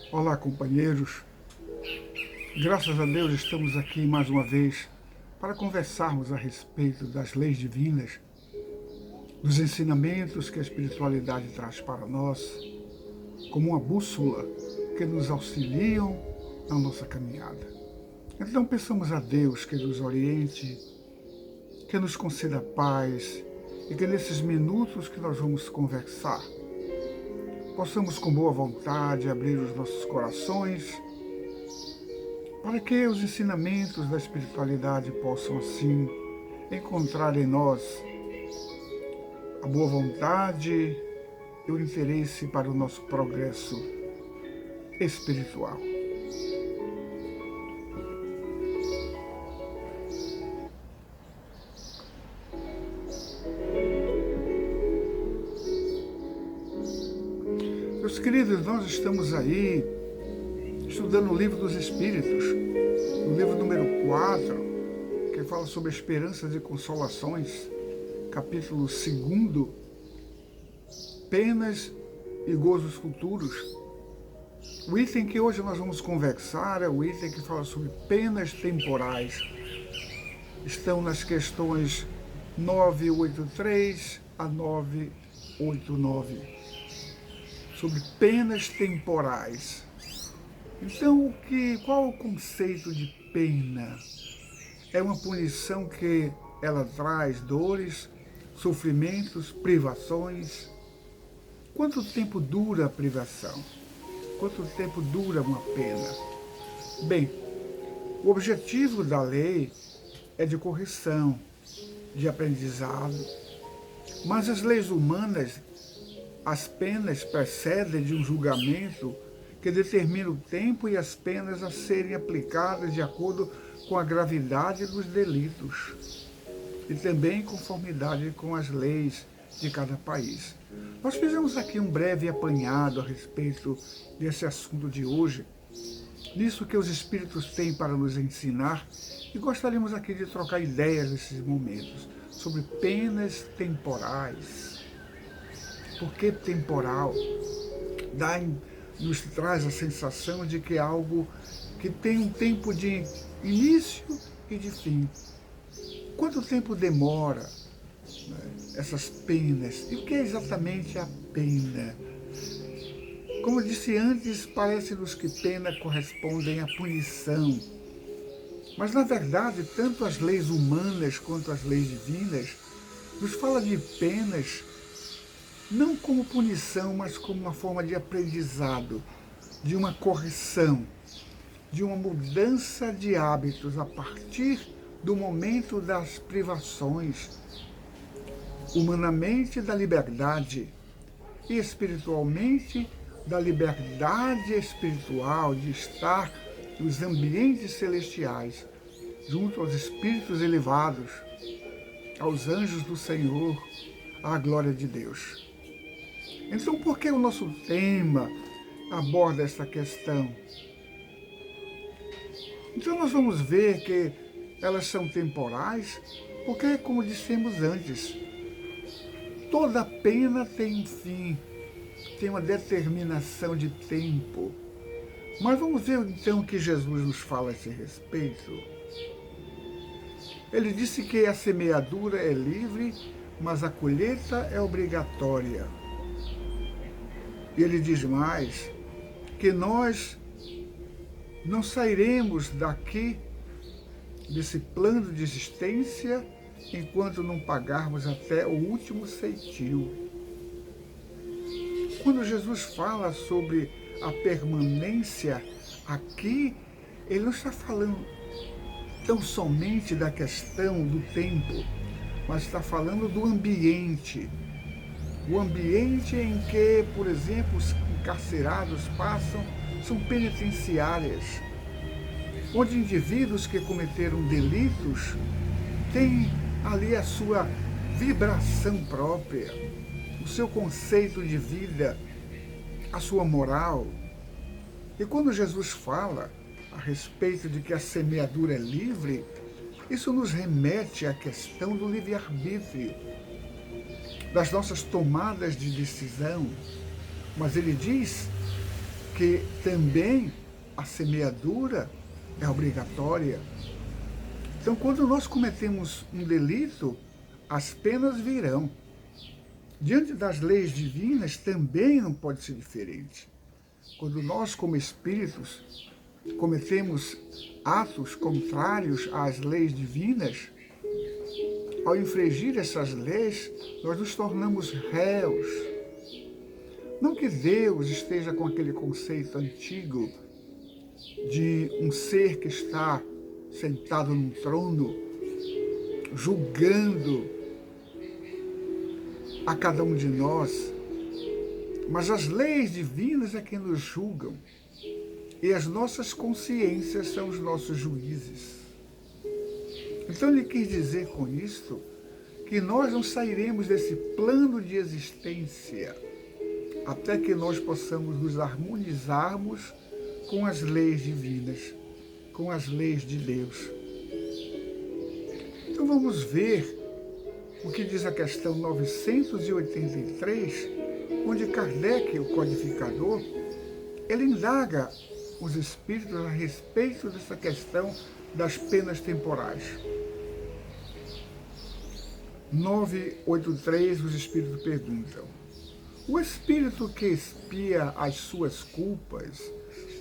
Olá, companheiros. Graças a Deus estamos aqui mais uma vez para conversarmos a respeito das leis divinas, dos ensinamentos que a espiritualidade traz para nós, como uma bússola que nos auxiliam na nossa caminhada. Então peçamos a Deus que nos oriente, que nos conceda paz e que nesses minutos que nós vamos conversar, possamos com boa vontade abrir os nossos corações para que os ensinamentos da espiritualidade possam assim encontrar em nós a boa vontade e o interesse para o nosso progresso espiritual. Meus queridos, nós estamos aí estudando o Livro dos Espíritos, no livro número 4, que fala sobre esperanças e consolações, capítulo 2, penas e gozos futuros. O item que hoje nós vamos conversar é o item que fala sobre penas temporais. Estão nas questões 983 a 989. Sobre penas temporais. Então, qual o conceito de pena? É uma punição que ela traz dores, sofrimentos, privações. Quanto tempo dura a privação? Quanto tempo dura uma pena? Bem, o objetivo da lei é de correção, de aprendizado, mas as leis humanas, as penas precedem de um julgamento que determina o tempo e as penas a serem aplicadas de acordo com a gravidade dos delitos e também em conformidade com as leis de cada país. Nós fizemos aqui um breve apanhado a respeito desse assunto de hoje, nisso que os Espíritos têm para nos ensinar, e gostaríamos aqui de trocar ideias nesses momentos sobre penas temporais. Por que temporal? Nos traz a sensação de que é algo que tem um tempo de início e de fim. Quanto tempo demora, né, essas penas? E o que é exatamente a pena? Como eu disse antes, parece-nos que pena correspondem à punição. Mas, na verdade, tanto as leis humanas quanto as leis divinas nos falam de penas não como punição, mas como uma forma de aprendizado, de uma correção, de uma mudança de hábitos a partir do momento das privações, humanamente da liberdade e espiritualmente da liberdade espiritual de estar nos ambientes celestiais, junto aos espíritos elevados, aos anjos do Senhor, à glória de Deus. Então, por que o nosso tema aborda essa questão? Então, nós vamos ver que elas são temporais, porque, como dissemos antes, toda pena tem um fim, tem uma determinação de tempo. Mas vamos ver, então, o que Jesus nos fala a esse respeito. Ele disse que a semeadura é livre, mas a colheita é obrigatória. E ele diz mais, que nós não sairemos daqui, desse plano de existência, enquanto não pagarmos até o último ceitil. Quando Jesus fala sobre a permanência aqui, ele não está falando tão somente da questão do tempo, mas está falando do ambiente. O ambiente em que, por exemplo, os encarcerados passam são penitenciárias, onde indivíduos que cometeram delitos têm ali a sua vibração própria, o seu conceito de vida, a sua moral. E quando Jesus fala a respeito de que a semeadura é livre, isso nos remete à questão do livre-arbítrio, das nossas tomadas de decisão. Mas ele diz que também a semeadura é obrigatória. Então, quando nós cometemos um delito, as penas virão. Diante das leis divinas também não pode ser diferente. Quando nós, como espíritos, cometemos atos contrários às leis divinas, ao infringir essas leis, nós nos tornamos réus. Não que Deus esteja com aquele conceito antigo de um ser que está sentado num trono, julgando a cada um de nós, mas as leis divinas é que nos julgam, e as nossas consciências são os nossos juízes. Então ele quis dizer com isto que nós não sairemos desse plano de existência até que nós possamos nos harmonizarmos com as leis divinas, com as leis de Deus. Então vamos ver o que diz a questão 983, onde Kardec, o codificador, ele indaga os espíritos a respeito dessa questão das penas temporais. 983, os espíritos perguntam: o espírito que expia as suas culpas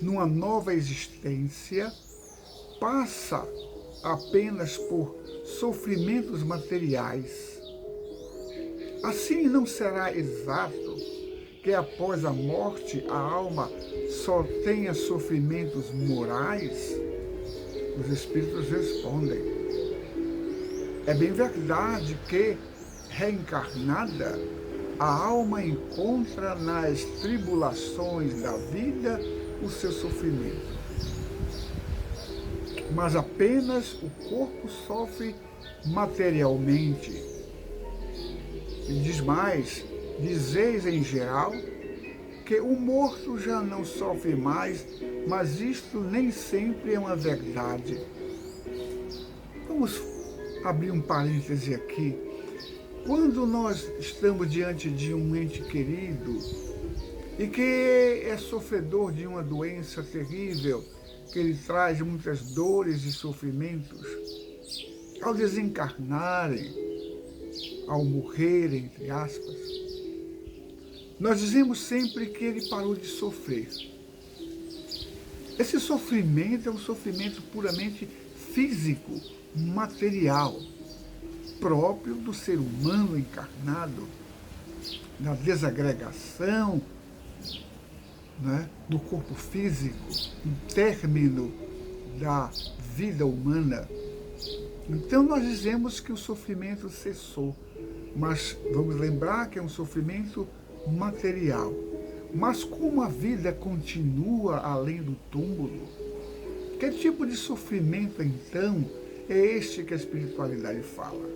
numa nova existência passa apenas por sofrimentos materiais. Assim, não será exato que após a morte a alma só tenha sofrimentos morais? Os espíritos respondem: é bem verdade que, reencarnada, a alma encontra nas tribulações da vida o seu sofrimento. Mas apenas o corpo sofre materialmente. E diz mais: dizeis em geral que o morto já não sofre mais, mas isto nem sempre é uma verdade. Vamos abrir um parêntese aqui. Quando nós estamos diante de um ente querido e que é sofredor de uma doença terrível, que ele traz muitas dores e sofrimentos, ao desencarnarem, ao morrer, entre aspas, nós dizemos sempre que ele parou de sofrer. Esse sofrimento é um sofrimento puramente físico, material, próprio do ser humano encarnado, na desagregação, né, do corpo físico, um término da vida humana. Então nós dizemos que o sofrimento cessou, mas vamos lembrar que é um sofrimento material. Mas como a vida continua além do túmulo, que tipo de sofrimento então é este que a espiritualidade fala?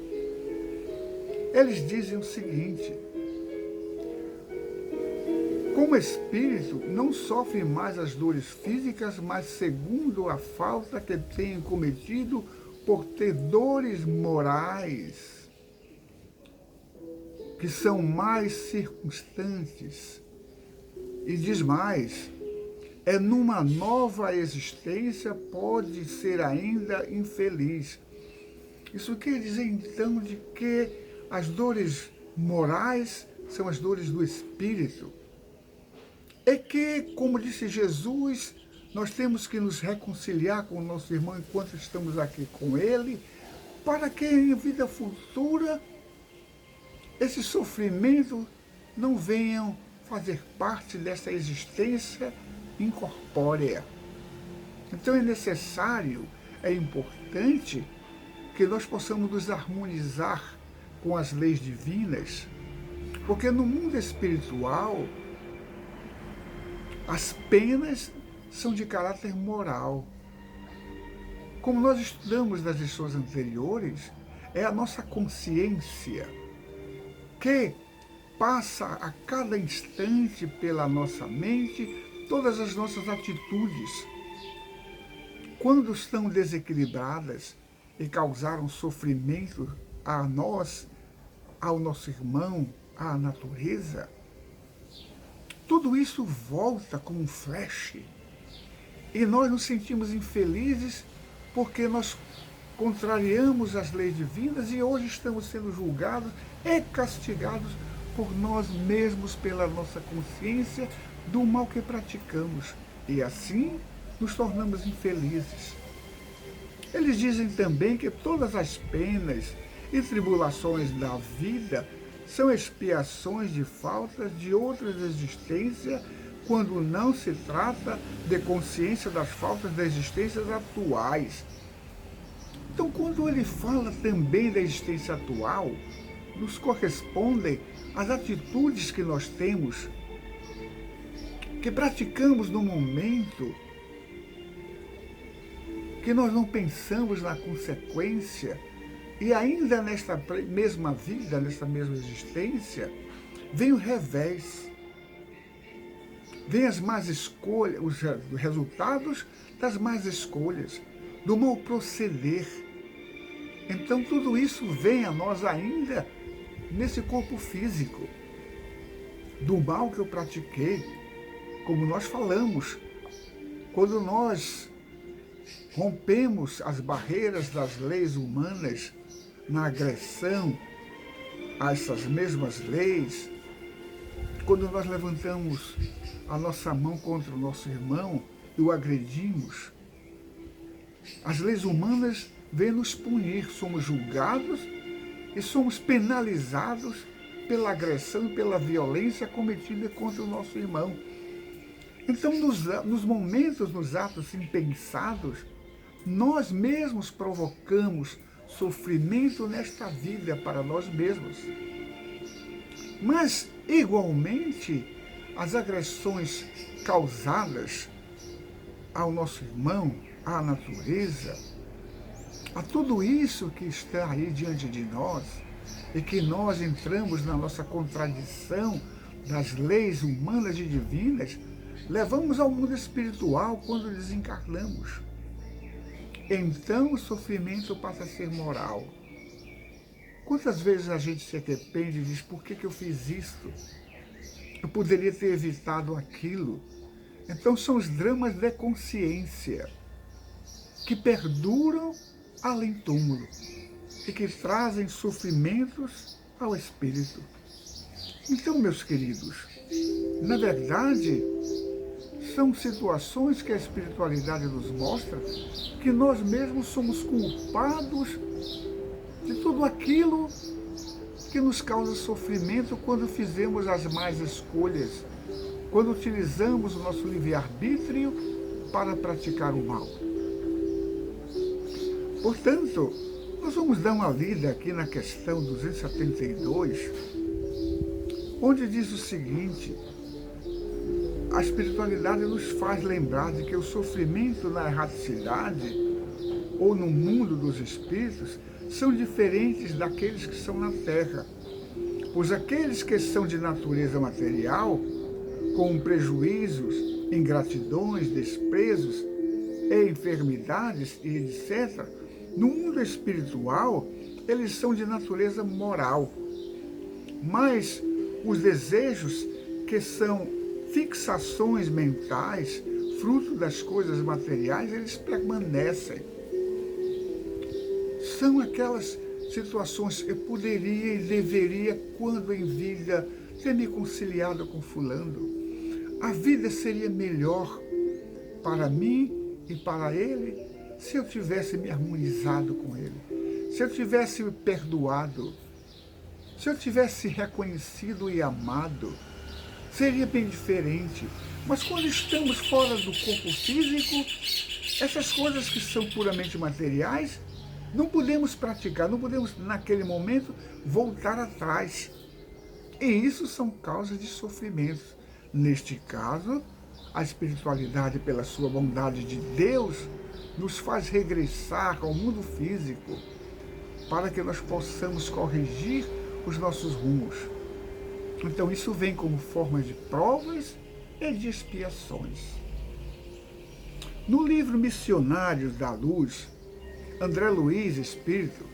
Eles dizem o seguinte: como espírito, não sofre mais as dores físicas, mas segundo a falta que tem cometido por ter dores morais, que são mais circunstantes. E diz mais: é numa nova existência pode ser ainda infeliz. Isso quer dizer então de que as dores morais são as dores do espírito. É que, como disse Jesus, nós temos que nos reconciliar com o nosso irmão enquanto estamos aqui com ele, para que em vida futura esse sofrimento não venham fazer parte dessa existência incorpórea. Então é necessário, é importante que nós possamos nos harmonizar com as leis divinas, porque no mundo espiritual as penas são de caráter moral. Como nós estudamos nas lições anteriores, é a nossa consciência que passa a cada instante pela nossa mente todas as nossas atitudes. Quando estão desequilibradas e causaram sofrimento a nós, ao nosso irmão, à natureza, tudo isso volta como um flash. E nós nos sentimos infelizes porque nós contrariamos as leis divinas e hoje estamos sendo julgados e castigados por nós mesmos, pela nossa consciência do mal que praticamos. E assim nos tornamos infelizes. Eles dizem também que todas as penas e tribulações da vida são expiações de faltas de outras existências, quando não se trata de consciência das faltas das existências atuais. Então, quando ele fala também da existência atual, nos correspondem às atitudes que nós temos, que praticamos no momento, que nós não pensamos na consequência, e ainda nesta mesma vida, nesta mesma existência, vem o revés. Vem as más escolhas, os resultados das más escolhas, do mau proceder. Então tudo isso vem a nós ainda nesse corpo físico, do mal que eu pratiquei, como nós falamos, quando nós rompemos as barreiras das leis humanas na agressão a essas mesmas leis, quando nós levantamos a nossa mão contra o nosso irmão e o agredimos, as leis humanas vêm nos punir, somos julgados e somos penalizados pela agressão e pela violência cometida contra o nosso irmão. Então, nos momentos, nos atos impensados, nós mesmos provocamos sofrimento nesta vida para nós mesmos. Mas, igualmente, as agressões causadas ao nosso irmão, à natureza, a tudo isso que está aí diante de nós, e que nós entramos na nossa contradição das leis humanas e divinas, levamos ao mundo espiritual quando desencarnamos. Então o sofrimento passa a ser moral. Quantas vezes a gente se arrepende e diz, por que eu fiz isto? Eu poderia ter evitado aquilo. Então são os dramas de consciência que perduram além túmulo e que trazem sofrimentos ao espírito. Então, meus queridos, na verdade, são situações que a espiritualidade nos mostra que nós mesmos somos culpados de tudo aquilo que nos causa sofrimento quando fizemos as más escolhas, quando utilizamos o nosso livre-arbítrio para praticar o mal. Portanto, nós vamos dar uma lida aqui na questão 272, onde diz o seguinte: a espiritualidade nos faz lembrar de que o sofrimento na erraticidade ou no mundo dos espíritos são diferentes daqueles que são na Terra, pois aqueles que são de natureza material, com prejuízos, ingratidões, desprezos e enfermidades e etc., no mundo espiritual, eles são de natureza moral. Mas os desejos que são fixações mentais, fruto das coisas materiais, eles permanecem. São aquelas situações, eu poderia e deveria, quando em vida, ter me conciliado com fulano. A vida seria melhor para mim e para ele se eu tivesse me harmonizado com ele, se eu tivesse me perdoado, se eu tivesse reconhecido e amado, seria bem diferente. Mas quando estamos fora do corpo físico, essas coisas que são puramente materiais, não podemos praticar, não podemos, naquele momento, voltar atrás. E isso são causas de sofrimento. Neste caso, a espiritualidade, pela sua bondade de Deus, nos faz regressar ao mundo físico para que nós possamos corrigir os nossos rumos. Então isso vem como forma de provas e de expiações. No livro Missionários da Luz, André Luiz, espírito,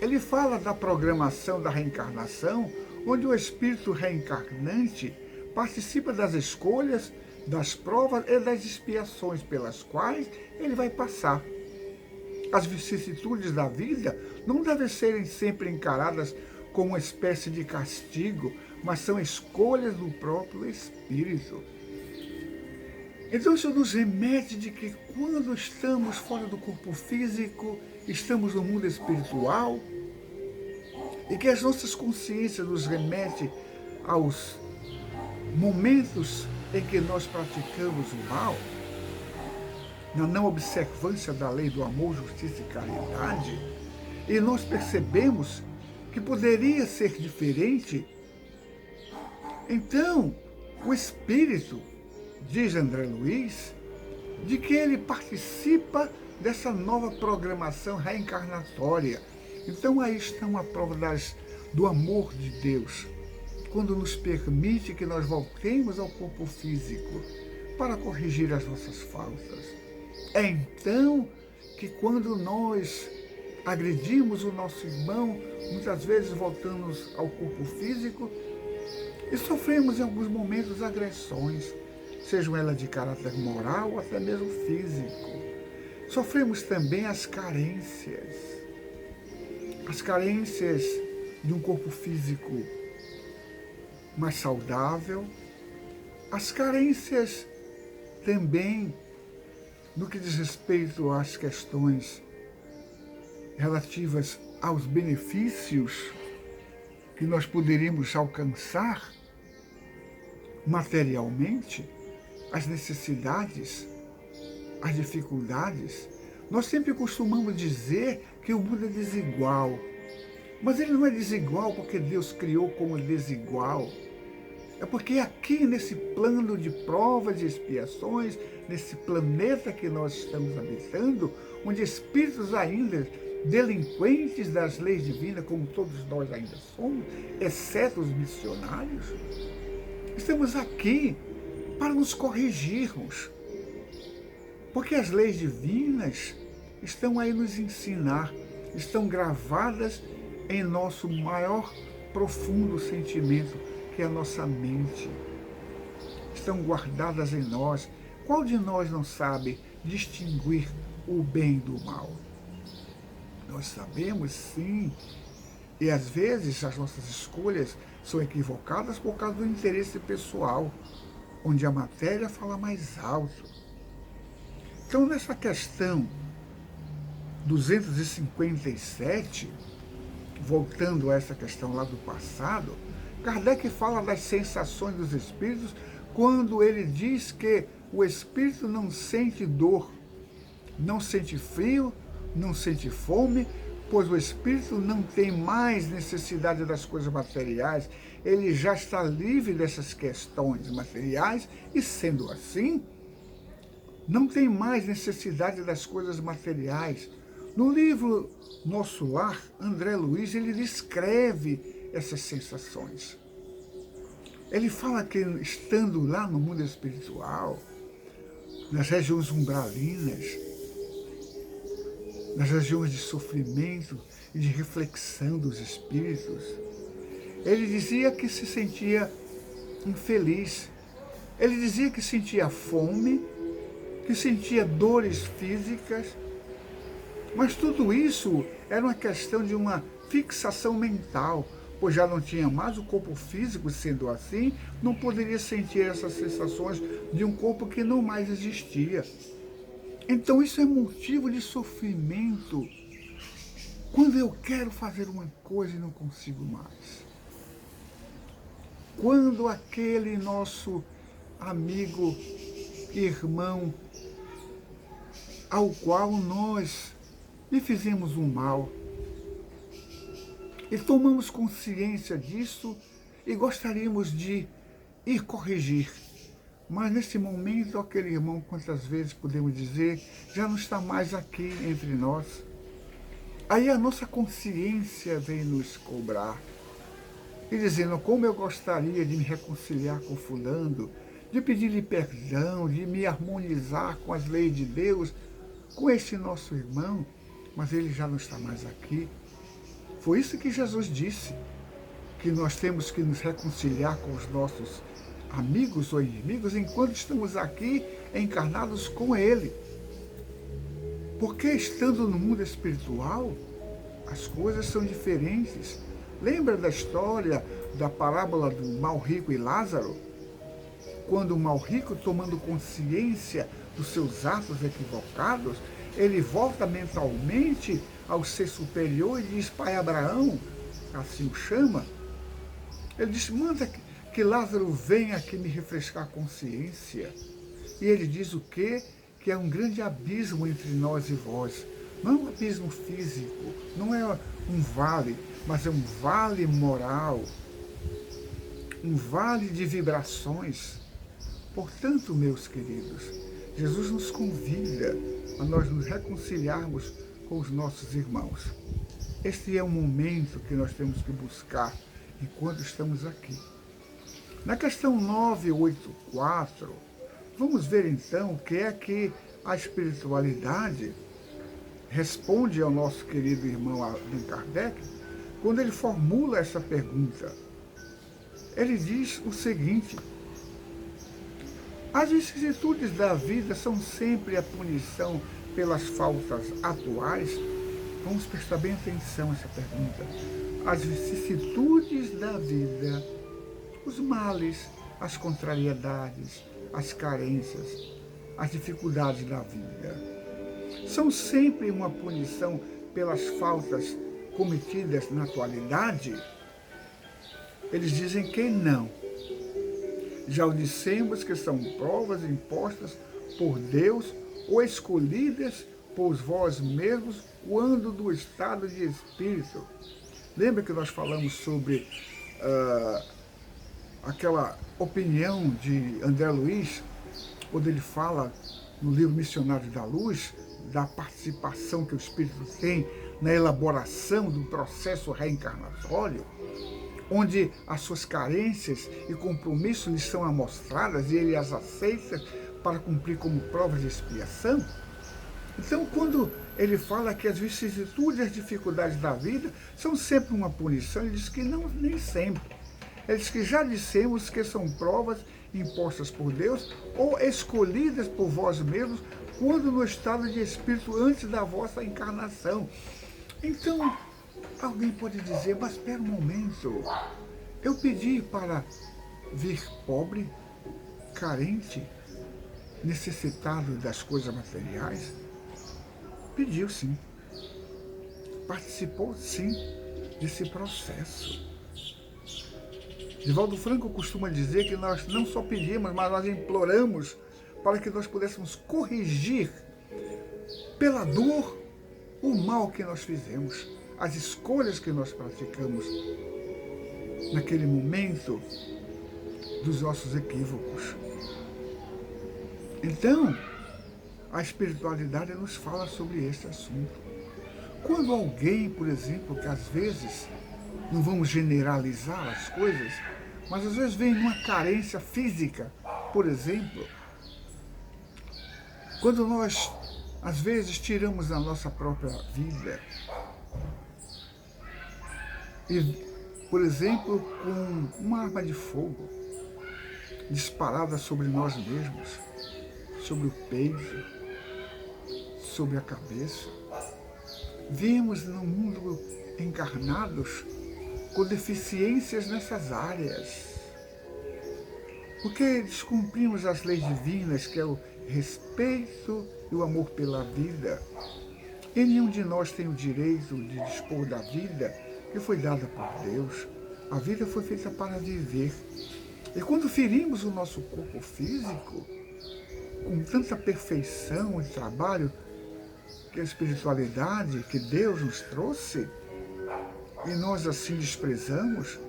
ele fala da programação da reencarnação, onde o espírito reencarnante participa das escolhas, das provas e das expiações pelas quais ele vai passar. As vicissitudes da vida não devem ser sempre encaradas como uma espécie de castigo, mas são escolhas do próprio Espírito. Então isso nos remete de que quando estamos fora do corpo físico, estamos no mundo espiritual, e que as nossas consciências nos remetem aos momentos em que nós praticamos o mal, na não observância da lei do amor, justiça e caridade, e nós percebemos que poderia ser diferente, então o Espírito, diz André Luiz, de que ele participa dessa nova programação reencarnatória. Então aí está uma prova do amor de Deus, quando nos permite que nós voltemos ao corpo físico para corrigir as nossas faltas. É então que quando nós agredimos o nosso irmão, muitas vezes voltamos ao corpo físico e sofremos em alguns momentos agressões, sejam elas de caráter moral ou até mesmo físico. Sofremos também as carências de um corpo físico mais saudável, as carências também no que diz respeito às questões relativas aos benefícios que nós poderíamos alcançar materialmente, as necessidades, as dificuldades. Nós sempre costumamos dizer que o mundo é desigual, mas ele não é desigual porque Deus criou como desigual. É porque aqui nesse plano de provas e expiações, nesse planeta que nós estamos habitando, onde espíritos ainda delinquentes das leis divinas, como todos nós ainda somos, exceto os missionários, estamos aqui para nos corrigirmos. Porque as leis divinas estão aí nos ensinar, estão gravadas em nosso maior profundo sentimento, que é a nossa mente. Estão guardadas em nós. Qual de nós não sabe distinguir o bem do mal? Nós sabemos, sim. E às vezes as nossas escolhas são equivocadas por causa do interesse pessoal, onde a matéria fala mais alto. Então, nessa questão 257, voltando a essa questão lá do passado, Kardec fala das sensações dos espíritos quando ele diz que o espírito não sente dor, não sente frio, não sente fome, pois o espírito não tem mais necessidade das coisas materiais, ele já está livre dessas questões materiais e, sendo assim, não tem mais necessidade das coisas materiais. No livro Nosso Lar, André Luiz, ele descreve essas sensações. Ele fala que, estando lá no mundo espiritual, nas regiões umbralinas, nas regiões de sofrimento e de reflexão dos espíritos, ele dizia que se sentia infeliz. Ele dizia que sentia fome, que sentia dores físicas, mas tudo isso era uma questão de uma fixação mental, pois já não tinha mais o corpo físico, sendo assim, não poderia sentir essas sensações de um corpo que não mais existia. Então isso é motivo de sofrimento, quando eu quero fazer uma coisa e não consigo mais. Quando aquele nosso amigo, irmão, ao qual nós lhe fizemos um mal, e tomamos consciência disso e gostaríamos de ir corrigir. Mas nesse momento, aquele irmão, quantas vezes podemos dizer, já não está mais aqui entre nós. Aí a nossa consciência vem nos cobrar e dizendo como eu gostaria de me reconciliar com fulano, de pedir-lhe perdão, de me harmonizar com as leis de Deus, com esse nosso irmão, mas ele já não está mais aqui. Foi isso que Jesus disse, que nós temos que nos reconciliar com os nossos amigos ou inimigos enquanto estamos aqui encarnados com Ele. Porque estando no mundo espiritual, as coisas são diferentes. Lembra da história da parábola do mal rico e Lázaro? Quando o mal rico, tomando consciência dos seus atos equivocados, ele volta mentalmente ao ser superior e diz: Pai Abraão, assim o chama, ele diz: manda que Lázaro venha aqui me refrescar a consciência. E ele diz o quê? Que é um grande abismo entre nós e vós. Não é um abismo físico, não é um vale, mas é um vale moral, um vale de vibrações. Portanto, meus queridos, Jesus nos convida a nós nos reconciliarmos com os nossos irmãos. Este é um momento que nós temos que buscar enquanto estamos aqui. Na questão 984, vamos ver então o que é que a espiritualidade responde ao nosso querido irmão Allan Kardec, quando ele formula essa pergunta. Ele diz o seguinte: as vicissitudes da vida são sempre a punição pelas faltas atuais? Vamos prestar bem atenção a essa pergunta. As vicissitudes da vida, os males, as contrariedades, as carências, as dificuldades da vida, são sempre uma punição pelas faltas cometidas na atualidade? Eles dizem que não. Já o dissemos que são provas impostas por Deus ou escolhidas por vós mesmos quando do estado de espírito. Lembra que nós falamos sobre aquela opinião de André Luiz, quando ele fala no livro Missionário da Luz, da participação que o espírito tem na elaboração do processo reencarnatório, onde as suas carências e compromissos lhe são amostradas e ele as aceita para cumprir como prova de expiação? Então, quando ele fala que as vicissitudes e as dificuldades da vida são sempre uma punição, ele diz que não, nem sempre. Ele diz que já dissemos que são provas impostas por Deus ou escolhidas por vós mesmos quando no estado de espírito antes da vossa encarnação. Então, alguém pode dizer: mas espera um momento, eu pedi para vir pobre, carente, necessitado das coisas materiais? Pediu sim, participou sim desse processo. Divaldo Franco costuma dizer que nós não só pedimos, mas nós imploramos para que nós pudéssemos corrigir pela dor o mal que nós fizemos, as escolhas que nós praticamos naquele momento dos nossos equívocos. Então, a espiritualidade nos fala sobre esse assunto. Quando alguém, por exemplo, que às vezes, não vamos generalizar as coisas, mas às vezes vem numa carência física, por exemplo, quando nós, às vezes, tiramos a nossa própria vida, e, por exemplo, com uma arma de fogo disparada sobre nós mesmos, sobre o peito, sobre a cabeça, vimos no mundo encarnados com deficiências nessas áreas, porque descumprimos as leis divinas, que é o respeito e o amor pela vida. E nenhum de nós tem o direito de dispor da vida que foi dada por Deus. A vida foi feita para viver. E quando ferimos o nosso corpo físico, com tanta perfeição e trabalho que a espiritualidade, que Deus nos trouxe, e nós assim desprezamos,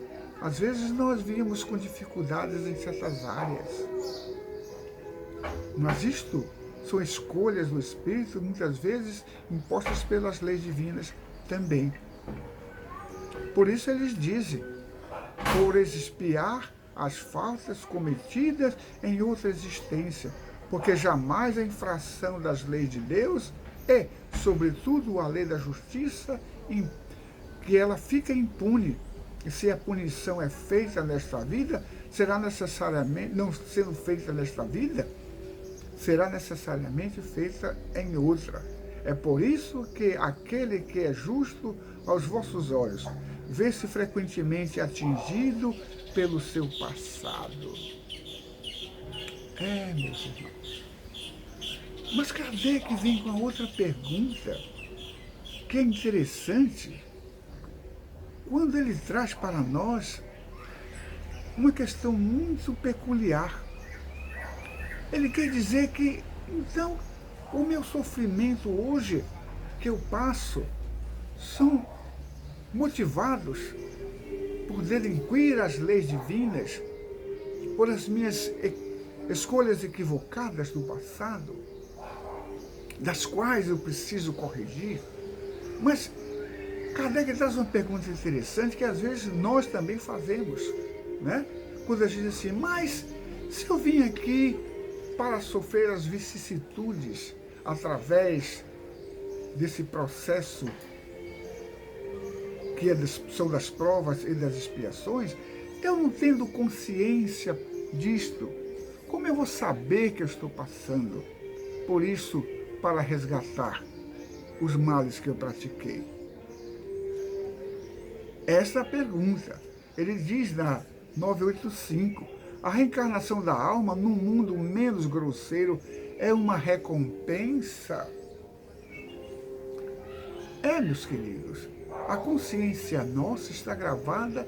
às vezes nós víamos com dificuldades em certas áreas. Mas isto são escolhas do Espírito, muitas vezes impostas pelas leis divinas também. Por isso eles dizem: por expiar as faltas cometidas em outra existência, porque jamais a infração das leis de Deus é, sobretudo, a lei da justiça, que ela fica impune. E se a punição é feita nesta vida, será necessariamente, não sendo feita nesta vida, será necessariamente feita em outra. É por isso que aquele que é justo aos vossos olhos vê-se frequentemente atingido pelo seu passado. Meus irmãos. Mas Kardec vem com a outra pergunta, que é interessante, quando ele traz para nós uma questão muito peculiar. Ele quer dizer que, então, o meu sofrimento hoje que eu passo são motivados por delinquir as leis divinas, por as minhas escolhas equivocadas do passado, das quais eu preciso corrigir. Mas Kardec traz uma pergunta interessante que às vezes nós também fazemos, né? Quando a gente diz assim, mas se eu vim aqui para sofrer as vicissitudes através desse processo que são das provas e das expiações, eu não tendo consciência disto, como eu vou saber que eu estou passando por isso para resgatar os males que eu pratiquei? Essa é a pergunta. Ele diz na 985, a reencarnação da alma num mundo menos grosseiro é uma recompensa? Meus queridos, a consciência nossa está gravada,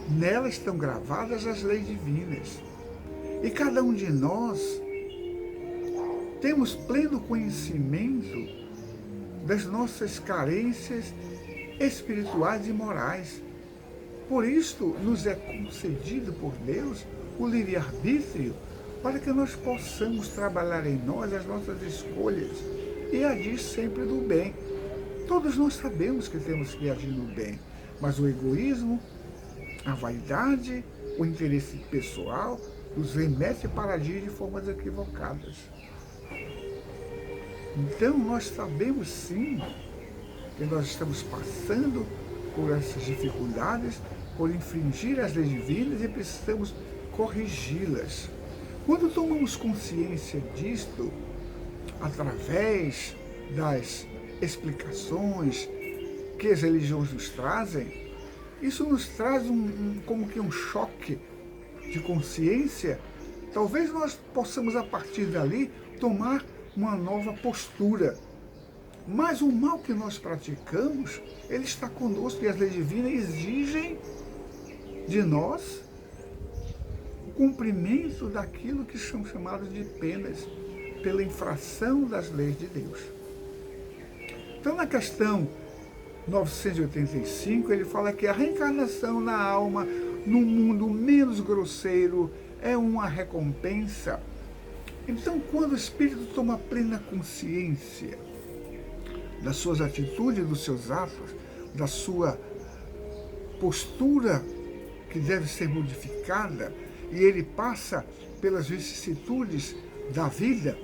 nela estão gravadas as leis divinas. E cada um de nós temos pleno conhecimento das nossas carências espirituais e morais. Por isto, nos é concedido por Deus o livre-arbítrio para que nós possamos trabalhar em nós as nossas escolhas e agir sempre do bem. Todos nós sabemos que temos que agir no bem, mas o egoísmo, a vaidade, o interesse pessoal nos remete para agir de formas equivocadas. Então, nós sabemos sim que nós estamos passando por essas dificuldades, por infringir as leis divinas e precisamos corrigi-las. Quando tomamos consciência disto, através das explicações que as religiões nos trazem, isso nos traz como que um choque de consciência. Talvez nós possamos, a partir dali, tomar uma nova postura. Mas o mal que nós praticamos, ele está conosco e as leis divinas exigem de nós o cumprimento daquilo que são chamados de penas pela infração das leis de Deus. Então, na questão 985, ele fala que a reencarnação na alma, num mundo menos grosseiro, é uma recompensa. Então, quando o espírito toma plena consciência das suas atitudes, dos seus atos, da sua postura que deve ser modificada, e ele passa pelas vicissitudes da vida,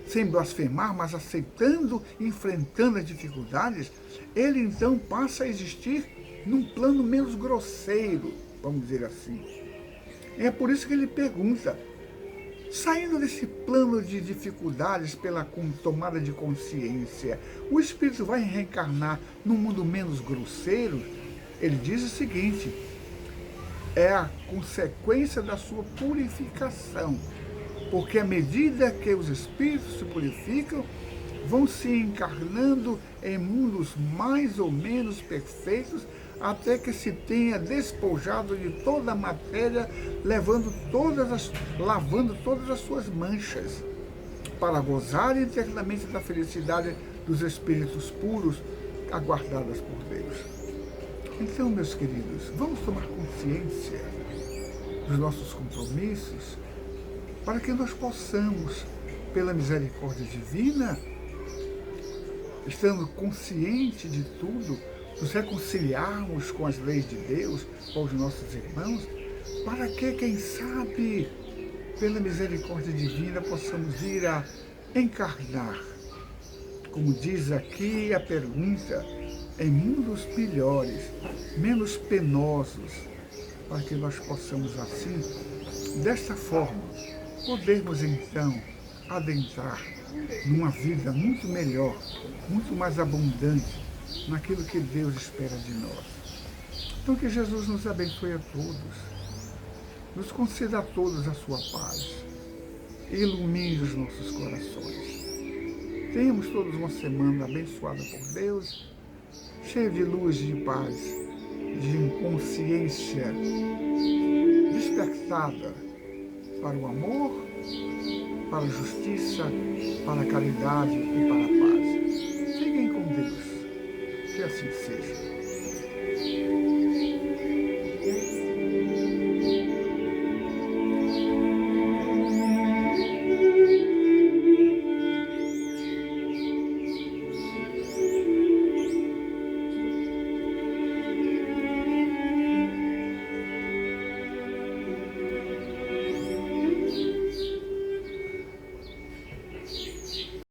sem blasfemar, mas aceitando, enfrentando as dificuldades, ele então passa a existir num plano menos grosseiro, vamos dizer assim. É por isso que ele pergunta, saindo desse plano de dificuldades pela tomada de consciência, o espírito vai reencarnar num mundo menos grosseiro? Ele diz o seguinte, é a consequência da sua purificação, porque à medida que os espíritos se purificam, vão se encarnando em mundos mais ou menos perfeitos, até que se tenha despojado de toda a matéria, lavando todas as suas manchas, para gozar eternamente da felicidade dos espíritos puros, aguardadas por Deus. Então, meus queridos, vamos tomar consciência dos nossos compromissos, para que nós possamos, pela misericórdia divina, estando consciente de tudo, nos reconciliarmos com as leis de Deus, com os nossos irmãos, para que, quem sabe, pela misericórdia divina, possamos vir a encarnar, como diz aqui a pergunta, em mundos melhores, menos penosos, para que nós possamos assim, desta forma, podermos então adentrar numa vida muito melhor, muito mais abundante, naquilo que Deus espera de nós. Então que Jesus nos abençoe a todos, nos conceda a todos a sua paz, e ilumine os nossos corações. Tenhamos todos uma semana abençoada por Deus, cheia de luz, de paz, de consciência despertada para o amor, para a justiça, para a caridade e para a paz. Fiquem com Deus. Que assim seja.